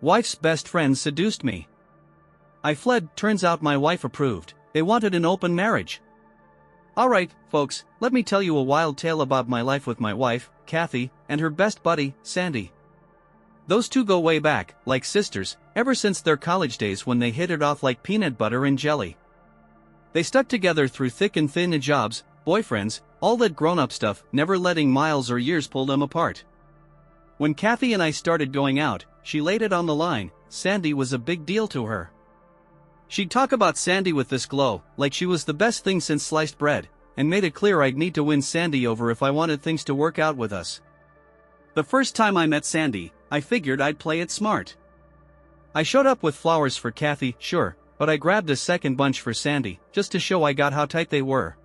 Wife's best friend seduced me. I fled, turns out my wife approved. They wanted an open marriage. Alright, folks, let me tell you a wild tale about my life with my wife, Kathy, and her best buddy, Sandy. Those two go way back, like sisters, ever since their college days when they hit it off like peanut butter and jelly. They stuck together through thick and thin, jobs, boyfriends, all that grown-up stuff, never letting miles or years pull them apart. When Kathy and I started going out, she laid it on the line. Sandy was a big deal to her. She'd talk about Sandy with this glow, like she was the best thing since sliced bread, and made it clear I'd need to win Sandy over if I wanted things to work out with us. The first time I met Sandy, I figured I'd play it smart. I showed up with flowers for Kathy, sure, but I grabbed a second bunch for Sandy, just to show I got how tight they were.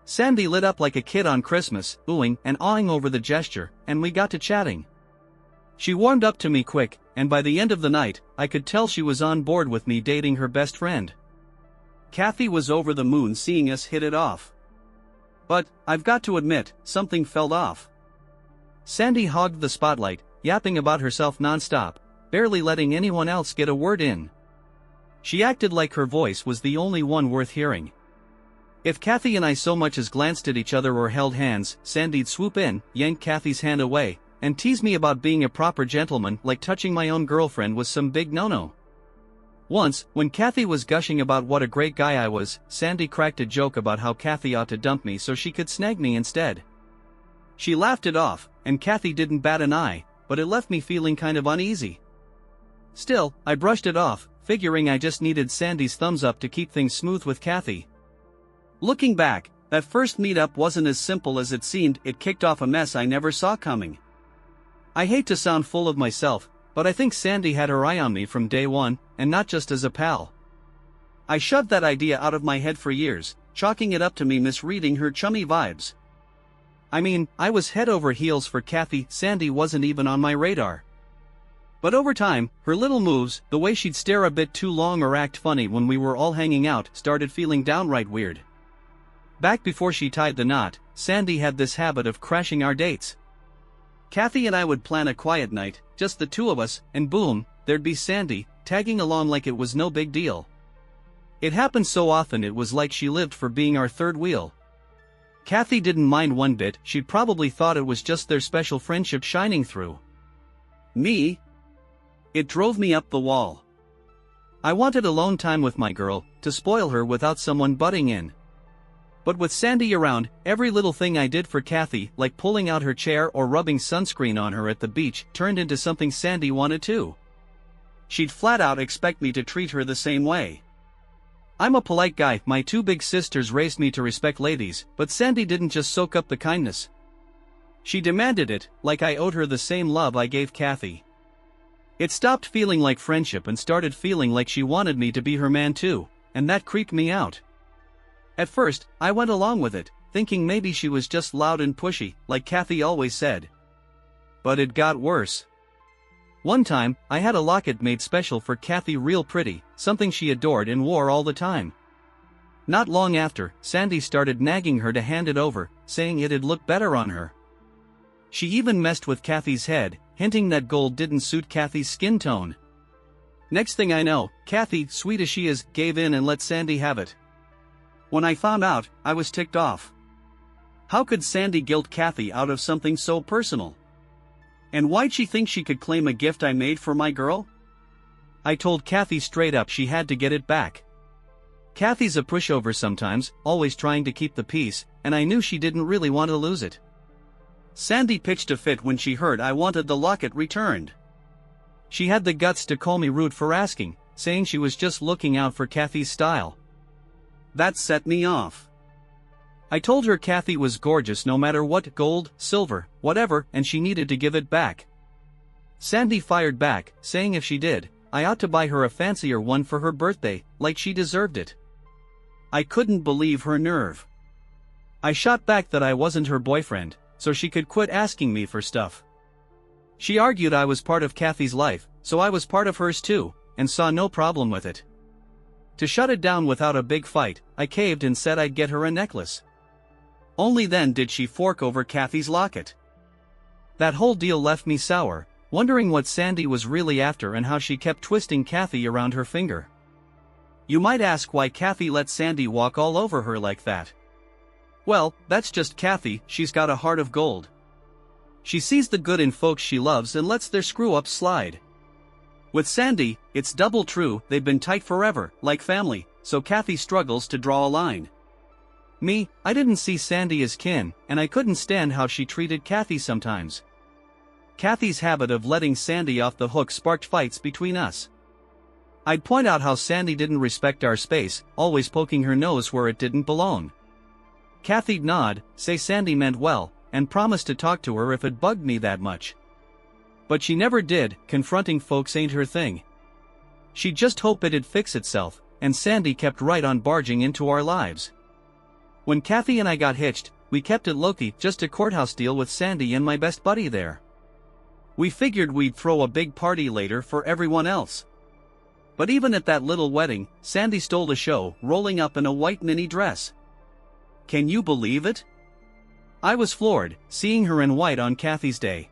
Sandy lit up like a kid on Christmas, oohing and awing over the gesture, and we got to chatting. She warmed up to me quick, and by the end of the night, I could tell she was on board with me dating her best friend. Kathy was over the moon seeing us hit it off. But, I've got to admit, something fell off. Sandy hogged the spotlight, yapping about herself nonstop, barely letting anyone else get a word in. She acted like her voice was the only one worth hearing. If Kathy and I so much as glanced at each other or held hands, Sandy'd swoop in, yank Kathy's hand away, and tease me about being a proper gentleman, like touching my own girlfriend was some big no-no. Once, when Kathy was gushing about what a great guy I was, Sandy cracked a joke about how Kathy ought to dump me so she could snag me instead. She laughed it off, and Kathy didn't bat an eye, but it left me feeling kind of uneasy. Still, I brushed it off, figuring I just needed Sandy's thumbs up to keep things smooth with Kathy. Looking back, that first meetup wasn't as simple as it seemed. It kicked off a mess I never saw coming. I hate to sound full of myself, but I think Sandy had her eye on me from day one, and not just as a pal. I shoved that idea out of my head for years, chalking it up to me misreading her chummy vibes. I mean, I was head over heels for Kathy. Sandy wasn't even on my radar. But over time, her little moves, the way she'd stare a bit too long or act funny when we were all hanging out, started feeling downright weird. Back before she tied the knot, Sandy had this habit of crashing our dates. Kathy and I would plan a quiet night, just the two of us, and boom, there'd be Sandy, tagging along like it was no big deal. It happened so often it was like she lived for being our third wheel. Kathy didn't mind one bit. She'd probably thought it was just their special friendship shining through. Me? It drove me up the wall. I wanted alone time with my girl, to spoil her without someone butting in. But with Sandy around, every little thing I did for Kathy, like pulling out her chair or rubbing sunscreen on her at the beach, turned into something Sandy wanted too. She'd flat out expect me to treat her the same way. I'm a polite guy. My two big sisters raised me to respect ladies, but Sandy didn't just soak up the kindness. She demanded it, like I owed her the same love I gave Kathy. It stopped feeling like friendship and started feeling like she wanted me to be her man too, and that creeped me out. At first, I went along with it, thinking maybe she was just loud and pushy, like Kathy always said. But it got worse. One time, I had a locket made special for Kathy, real pretty, something she adored and wore all the time. Not long after, Sandy started nagging her to hand it over, saying it'd look better on her. She even messed with Kathy's head, hinting that gold didn't suit Kathy's skin tone. Next thing I know, Kathy, sweet as she is, gave in and let Sandy have it. When I found out, I was ticked off. How could Sandy guilt Kathy out of something so personal? And why'd she think she could claim a gift I made for my girl? I told Kathy straight up she had to get it back. Kathy's a pushover sometimes, always trying to keep the peace, and I knew she didn't really want to lose it. Sandy pitched a fit when she heard I wanted the locket returned. She had the guts to call me rude for asking, saying she was just looking out for Kathy's style. That set me off. I told her Kathy was gorgeous no matter what, gold, silver, whatever, and she needed to give it back. Sandy fired back, saying if she did, I ought to buy her a fancier one for her birthday, like she deserved it. I couldn't believe her nerve. I shot back that I wasn't her boyfriend, so she could quit asking me for stuff. She argued I was part of Kathy's life, so I was part of hers too, and saw no problem with it. To shut it down without a big fight, I caved and said I'd get her a necklace. Only then did she fork over Kathy's locket. That whole deal left me sour, wondering what Sandy was really after and how she kept twisting Kathy around her finger. You might ask why Kathy let Sandy walk all over her like that. Well, that's just Kathy, she's got a heart of gold. She sees the good in folks she loves and lets their screw-ups slide. With Sandy, it's double true, they've been tight forever, like family, so Kathy struggles to draw a line. Me, I didn't see Sandy as kin, and I couldn't stand how she treated Kathy sometimes. Kathy's habit of letting Sandy off the hook sparked fights between us. I'd point out how Sandy didn't respect our space, always poking her nose where it didn't belong. Kathy'd nod, say Sandy meant well, and promise to talk to her if it bugged me that much. But she never did, confronting folks ain't her thing. She'd just hope it'd fix itself, and Sandy kept right on barging into our lives. When Kathy and I got hitched, we kept it low-key, just a courthouse deal with Sandy and my best buddy there. We figured we'd throw a big party later for everyone else. But even at that little wedding, Sandy stole the show, rolling up in a white mini dress. Can you believe it? I was floored, seeing her in white on Kathy's day.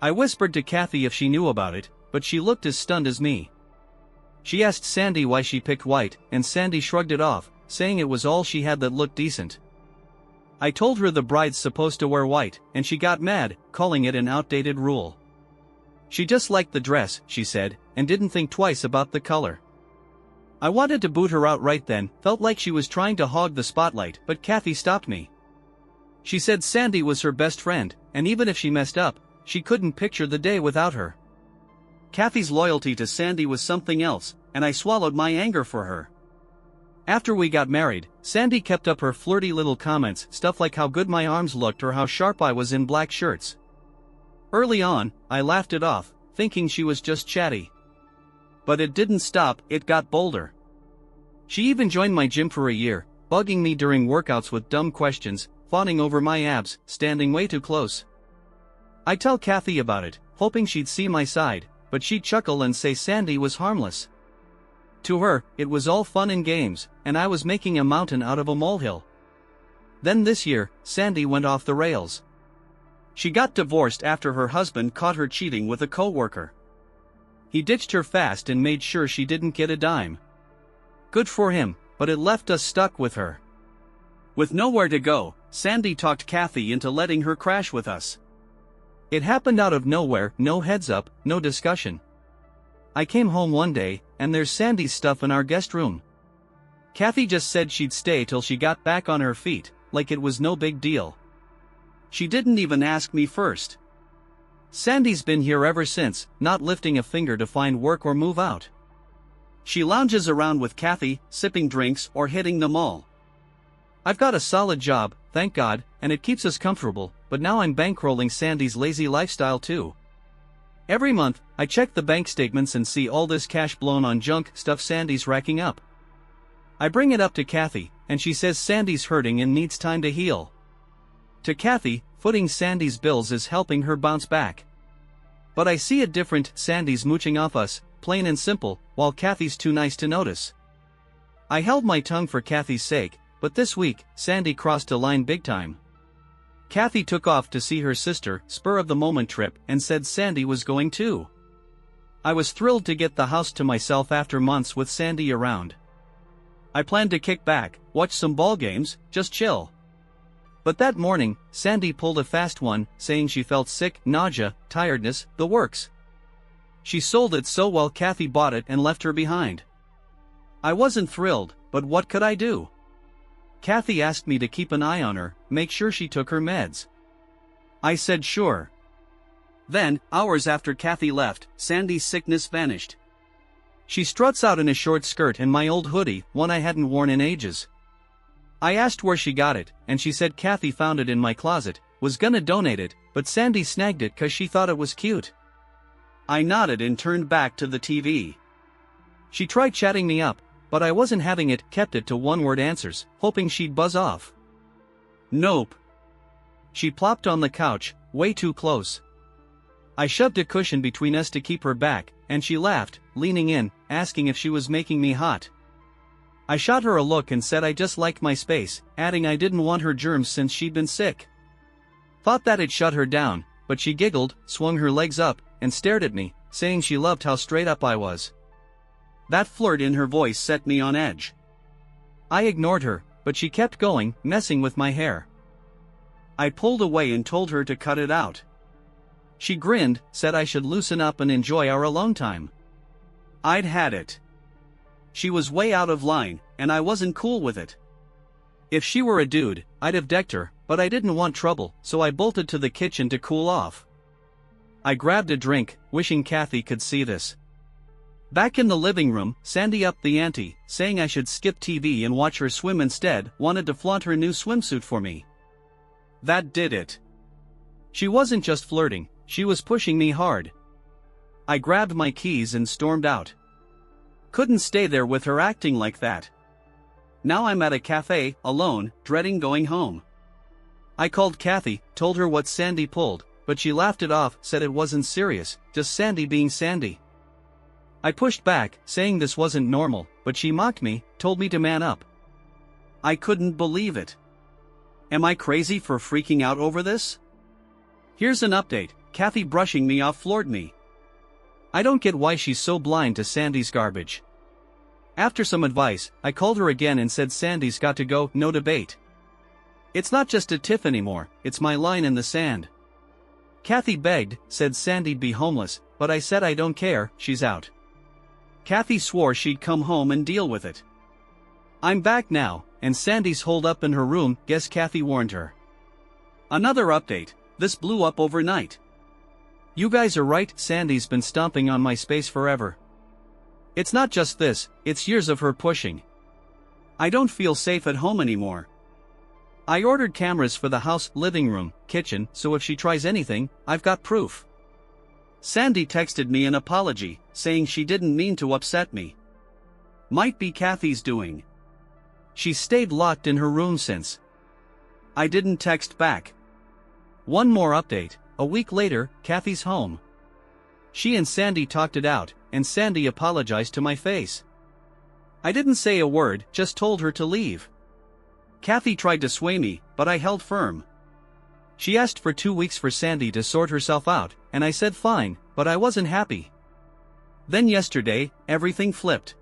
I whispered to Kathy if she knew about it, but she looked as stunned as me. She asked Sandy why she picked white, and Sandy shrugged it off, saying it was all she had that looked decent. I told her the bride's supposed to wear white, and she got mad, calling it an outdated rule. She just liked the dress, she said, and didn't think twice about the color. I wanted to boot her out right then, felt like she was trying to hog the spotlight, but Kathy stopped me. She said Sandy was her best friend, and even if she messed up, she couldn't picture the day without her. Kathy's loyalty to Sandy was something else, and I swallowed my anger for her. After we got married, Sandy kept up her flirty little comments, stuff like how good my arms looked or how sharp I was in black shirts. Early on, I laughed it off, thinking she was just chatty. But it didn't stop, it got bolder. She even joined my gym for a year, bugging me during workouts with dumb questions, fawning over my abs, standing way too close. I'd tell Kathy about it, hoping she'd see my side, but she'd chuckle and say Sandy was harmless. To her, it was all fun and games, and I was making a mountain out of a molehill. Then this year, Sandy went off the rails. She got divorced after her husband caught her cheating with a coworker. He ditched her fast and made sure she didn't get a dime. Good for him, but it left us stuck with her. With nowhere to go, Sandy talked Kathy into letting her crash with us. It happened out of nowhere, no heads up, no discussion. I came home one day, and there's Sandy's stuff in our guest room. Kathy just said she'd stay till she got back on her feet, like it was no big deal. She didn't even ask me first. Sandy's been here ever since, not lifting a finger to find work or move out. She lounges around with Kathy, sipping drinks or hitting the mall. I've got a solid job, thank God, and it keeps us comfortable, but now I'm bankrolling Sandy's lazy lifestyle too. Every month, I check the bank statements and see all this cash blown on junk stuff Sandy's racking up. I bring it up to Kathy, and she says Sandy's hurting and needs time to heal. To Kathy, footing Sandy's bills is helping her bounce back. But I see it different, Sandy's mooching off us, plain and simple, while Kathy's too nice to notice. I held my tongue for Kathy's sake, but this week, Sandy crossed a line big time. Kathy took off to see her sister, spur-of-the-moment trip, and said Sandy was going too. I was thrilled to get the house to myself after months with Sandy around. I planned to kick back, watch some ball games, just chill. But that morning, Sandy pulled a fast one, saying she felt sick, nausea, tiredness, the works. She sold it so well Kathy bought it and left her behind. I wasn't thrilled, but what could I do? Kathy asked me to keep an eye on her, make sure she took her meds. I said sure. Then, hours after Kathy left, Sandy's sickness vanished. She struts out in a short skirt and my old hoodie, one I hadn't worn in ages. I asked where she got it, and she said Kathy found it in my closet, was gonna donate it, but Sandy snagged it 'cause she thought it was cute. I nodded and turned back to the TV. She tried chatting me up, but I wasn't having it, kept it to one-word answers, hoping she'd buzz off. Nope. She plopped on the couch, way too close. I shoved a cushion between us to keep her back, and she laughed, leaning in, asking if she was making me hot. I shot her a look and said I just liked my space, adding I didn't want her germs since she'd been sick. Thought that'd shut her down, but she giggled, swung her legs up, and stared at me, saying she loved how straight up I was. That flirt in her voice set me on edge. I ignored her, but she kept going, messing with my hair. I pulled away and told her to cut it out. She grinned, said I should loosen up and enjoy our alone time. I'd had it. She was way out of line, and I wasn't cool with it. If she were a dude, I'd have decked her, but I didn't want trouble, so I bolted to the kitchen to cool off. I grabbed a drink, wishing Kathy could see this. Back in the living room, Sandy upped the ante, saying I should skip TV and watch her swim instead, wanted to flaunt her new swimsuit for me. That did it. She wasn't just flirting, she was pushing me hard. I grabbed my keys and stormed out. Couldn't stay there with her acting like that. Now I'm at a cafe, alone, dreading going home. I called Kathy, told her what Sandy pulled, but she laughed it off, said it wasn't serious, just Sandy being Sandy. I pushed back, saying this wasn't normal, but she mocked me, told me to man up. I couldn't believe it. Am I crazy for freaking out over this? Here's an update, Kathy brushing me off floored me. I don't get why she's so blind to Sandy's garbage. After some advice, I called her again and said Sandy's got to go, no debate. It's not just a tiff anymore, it's my line in the sand. Kathy begged, said Sandy'd be homeless, but I said I don't care, she's out. Kathy swore she'd come home and deal with it. I'm back now, and Sandy's holed up in her room, guess Kathy warned her. Another update, this blew up overnight. You guys are right, Sandy's been stomping on my space forever. It's not just this, it's years of her pushing. I don't feel safe at home anymore. I ordered cameras for the house, living room, kitchen, so if she tries anything, I've got proof. Sandy texted me an apology, saying she didn't mean to upset me. Might be Kathy's doing. She's stayed locked in her room since. I didn't text back. One more update, a week later, Kathy's home. She and Sandy talked it out, and Sandy apologized to my face. I didn't say a word, just told her to leave. Kathy tried to sway me, but I held firm. She asked for 2 weeks for Sandy to sort herself out, and I said fine, but I wasn't happy. Then yesterday, everything flipped.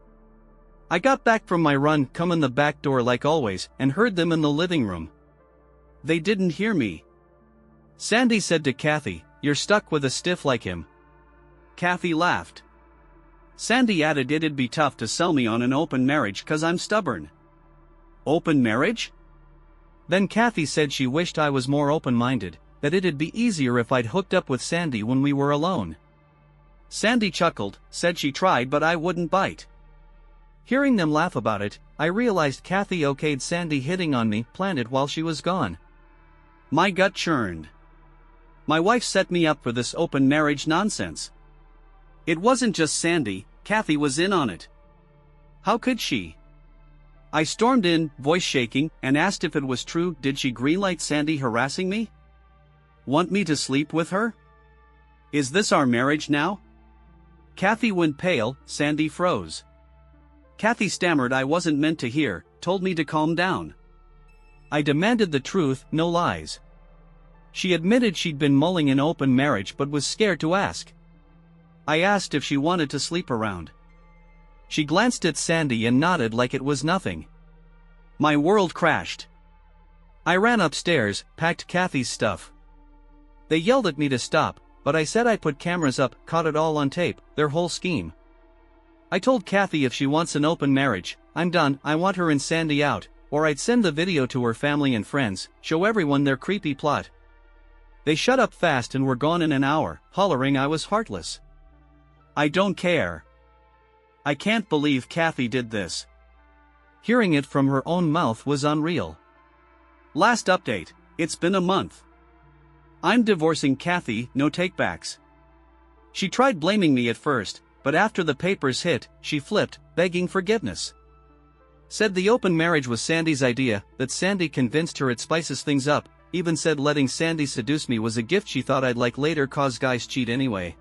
I got back from my run, come in the back door like always, and heard them in the living room. They didn't hear me. Sandy said to Kathy, "You're stuck with a stiff like him." Kathy laughed. Sandy added it'd be tough to sell me on an open marriage 'cause I'm stubborn. Open marriage? Then Kathy said she wished I was more open-minded, that it'd be easier if I'd hooked up with Sandy when we were alone. Sandy chuckled, said she tried but I wouldn't bite. Hearing them laugh about it, I realized Kathy okayed Sandy hitting on me, planned it while she was gone. My gut churned. My wife set me up for this open marriage nonsense. It wasn't just Sandy, Kathy was in on it. How could she? I stormed in, voice shaking, and asked if it was true. Did she greenlight Sandy harassing me? Want me to sleep with her? Is this our marriage now? Kathy went pale, Sandy froze. Kathy stammered I wasn't meant to hear, told me to calm down. I demanded the truth, no lies. She admitted she'd been mulling an open marriage but was scared to ask. I asked if she wanted to sleep around. She glanced at Sandy and nodded like it was nothing. My world crashed. I ran upstairs, packed Kathy's stuff. They yelled at me to stop, but I said I'd put cameras up, caught it all on tape, their whole scheme. I told Kathy if she wants an open marriage, I'm done, I want her and Sandy out, or I'd send the video to her family and friends, show everyone their creepy plot. They shut up fast and were gone in an hour, hollering I was heartless. I don't care. I can't believe Kathy did this. Hearing it from her own mouth was unreal. Last update, it's been a month. I'm divorcing Kathy, no takebacks. She tried blaming me at first, but after the papers hit, she flipped, begging forgiveness. Said the open marriage was Sandy's idea, that Sandy convinced her it spices things up, even said letting Sandy seduce me was a gift she thought I'd like later cause guys cheat anyway.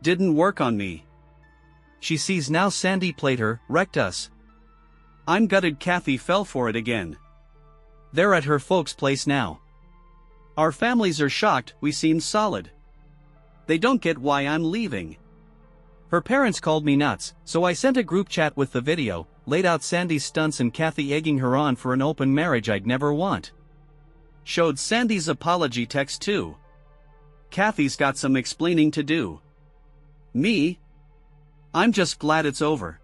Didn't work on me. She sees now Sandy played her, wrecked us. I'm gutted Kathy fell for it again. They're at her folks' place now. Our families are shocked, we seem solid. They don't get why I'm leaving. Her parents called me nuts, so I sent a group chat with the video, laid out Sandy's stunts and Kathy egging her on for an open marriage I'd never want. Showed Sandy's apology text too. Kathy's got some explaining to do. Me? I'm just glad it's over.